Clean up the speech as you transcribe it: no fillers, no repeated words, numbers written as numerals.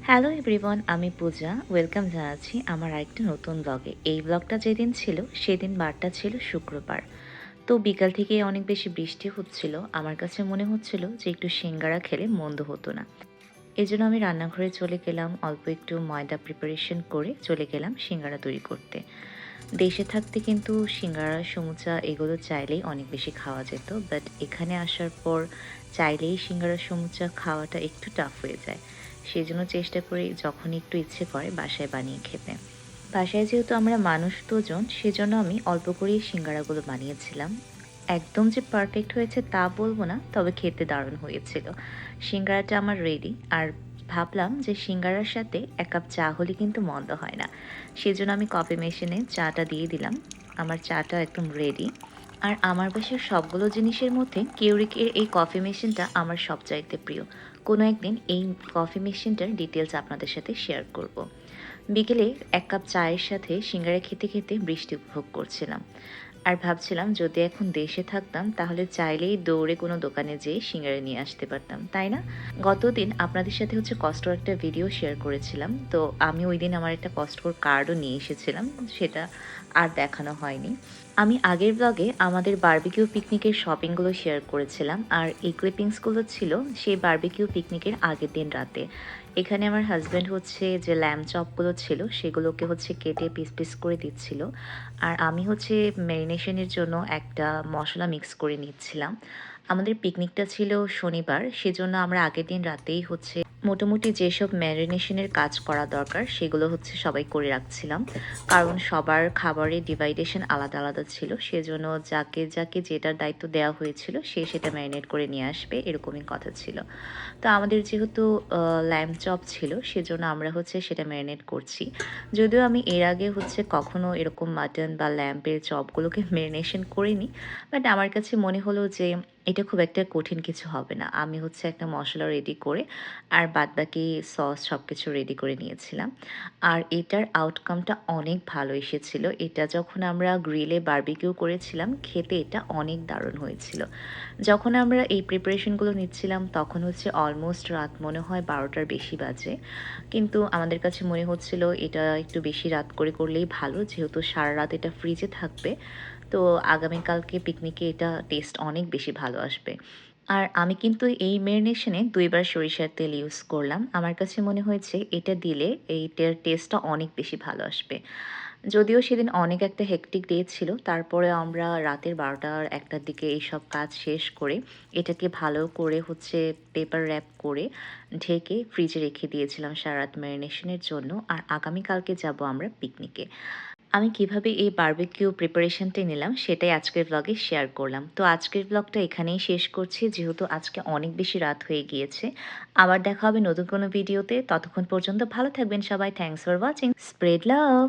Hello everyone, আমি পূজা। Welcome জানাচ্ছি আমার আরেকটা নতুন ব্লগে। এই ব্লগটা যেদিন ছিল সেদিন বারটা ছিল শুক্রবার। তো বিকাল থেকে অনেক বেশি বৃষ্টি হচ্ছিল। আমার কাছে মনে হচ্ছিল যে একটু সিঙ্গারা খেলে মন্দ হতো না। এই জন্য আমি রান্নাঘরে চলে গেলাম, অল্প একটু ময়দা প্রিপারেশন করে চলে গেলাম সিঙ্গারা তৈরি করতে। দেশে থাকতে কিন্তু সিঙ্গারা, সমুচা এগুলো চাইলেই অনেক বেশি খাওয়া যেত, বাট এখানে আসার পর চাইলেই সিঙ্গারা সমুচা খাওয়াটা একটু টাফ হয়ে যায়। সেই জন্য চেষ্টা করি যখন একটু ইচ্ছে করে বাসায় বানিয়ে খেতে। বাসায় যেহেতু আমরা মানুষ দুজন, সেজন্য আমি অল্প করেই সিঙ্গারাগুলো বানিয়েছিলাম। একদম যে পারফেক্ট হয়েছে তা বলবো না, তবে খেতে দারুণ হয়েছিল। সিঙ্গারাটা আমার রেডি, আর ভাবলাম যে সিঙ্গারার সাথে এক কাপ চা হলে কিন্তু মন্দ হয় না। সেজন্য আমি কফি মেশিনে চাটা দিয়ে দিলাম। আমার চাটা একদম রেডি। আর আমার বাসার সবগুলো জিনিসের মধ্যে কেউরিকের এই কফি মেশিনটা আমার সবচাইতে প্রিয়। কোনো একদিন এই কফি মেশিনটার ডিটেলস আপনাদের সাথে শেয়ার করব। বিকেলে এক কাপ চায়ের সাথে সিঙ্গারা খেতে খেতে বৃষ্টি উপভোগ করছিলাম। আর ভাবছিলাম যদি এখন দেশে থাকতাম তাহলে চাইলেই দৌড়ে কোনো দোকানে যেয়ে সিঙ্গারা নিয়ে আসতে পারতাম, তাই না? গতদিন আপনাদের সাথে কষ্টর একটা ভিডিও শেয়ার করেছিলাম, তো আমি ওই দিন আমার একটা কষ্টকর কার্ডও নিয়ে এসেছিলাম, সেটা আর দেখানো হয়নি। আমি আগের ব্লগে আমাদের বারবিকিউ পিকনিকের শপিংগুলো শেয়ার করেছিলাম, আর এই ক্লিপিংসগুলো ছিল সেই বারবিকিউ পিকনিকের আগের দিন রাতে। এখানে আমার হাজব্যান্ড যে ল্যাম্ব চপগুলো ছিল সেগুলোকে কেটে পিস পিস করে দিচ্ছিল, আর আমি ম্যারিনেশনের জন্য একটা মশলা মিক্স করে নিচ্ছিলাম। আমাদের পিকনিকটা ছিল শনিবার, সেজন্য আমরা আগের দিন রাতেই মোটামুটি যেসব ম্যারিনেশনের কাজ করা দরকার সেগুলো সবাই করে রাখছিলাম। কারণ সবার খাবারের ডিভাইডেশন আলাদা আলাদা ছিল, সেজন্য যাকে যাকে যেটার দায়িত্ব দেওয়া হয়েছিল সে সেটা ম্যারিনেট করে নিয়ে আসবে, এরকমই কথা ছিল। তো আমাদের যেহেতু ল্যাম্ব চপ ছিল সেজন্য আমরা সেটা ম্যারিনেট করছি। যদিও আমি এর আগে কখনো এরকম মাটন বা ল্যাম্বের চপগুলোকে ম্যারিনেশন করিনি, বাট আমার কাছে মনে হলো যে এটা খুব একটা কঠিন কিছু হবে না। আমি একটা মশলা রেডি করে আর বাদবাকি সস সব কিছু রেডি করে নিয়েছিলাম। আর এটার আউটকামটা অনেক ভালো এসেছিল। এটা যখন আমরা গ্রিলে বারবিকিউ করেছিলাম, খেতে এটা অনেক দারুণ হয়েছিল। যখন আমরা এই প্রিপারেশনগুলো নিচ্ছিলাম তখন অলমোস্ট রাত মনে হয় 12টার বেশি বাজে। কিন্তু আমাদের কাছে মনে হচ্ছিল এটা একটু বেশি রাত করে করলেই ভালো, যেহেতু সারা রাত এটা ফ্রিজে থাকবে। তো আগামীকালকে পিকনিকে এটা টেস্ট অনেক বেশি ভালো আসবে। আর আমি কিন্তু এই ম্যারিনেশনে ২ বার সরিষার তেল ইউজ করলাম। আমার কাছে মনে হয়েছে এটা দিলে এইটার টেস্টটা অনেক বেশি ভালো আসবে। যদিও সেদিন অনেক একটা হেক্টিক ডে ছিল, তারপরে আমরা রাতের ১২টা-১টার দিকে এইসব কাজ শেষ করে এটাকে ভালো করে পেপার র্যাপ করে ঢেকে ফ্রিজে রেখে দিয়েছিলাম সারারাত ম্যারিনেশনের জন্য। আর আগামীকালকে যাব আমরা পিকনিকে। আমি কিভাবে এই বারবিকিউ প্রিপারেশনটা নিলাম সেটাই আজকের ব্লগে শেয়ার করলাম। তো আজকের ব্লগটা এখানেই শেষ করছি, যেহেতু আজকে অনেক বেশি রাত হয়ে গিয়েছে। আবার দেখা হবে নতুন কোনো ভিডিওতে। ততক্ষণ পর্যন্ত ভালো থাকবেন সবাই। Thanks for watching. Spread love.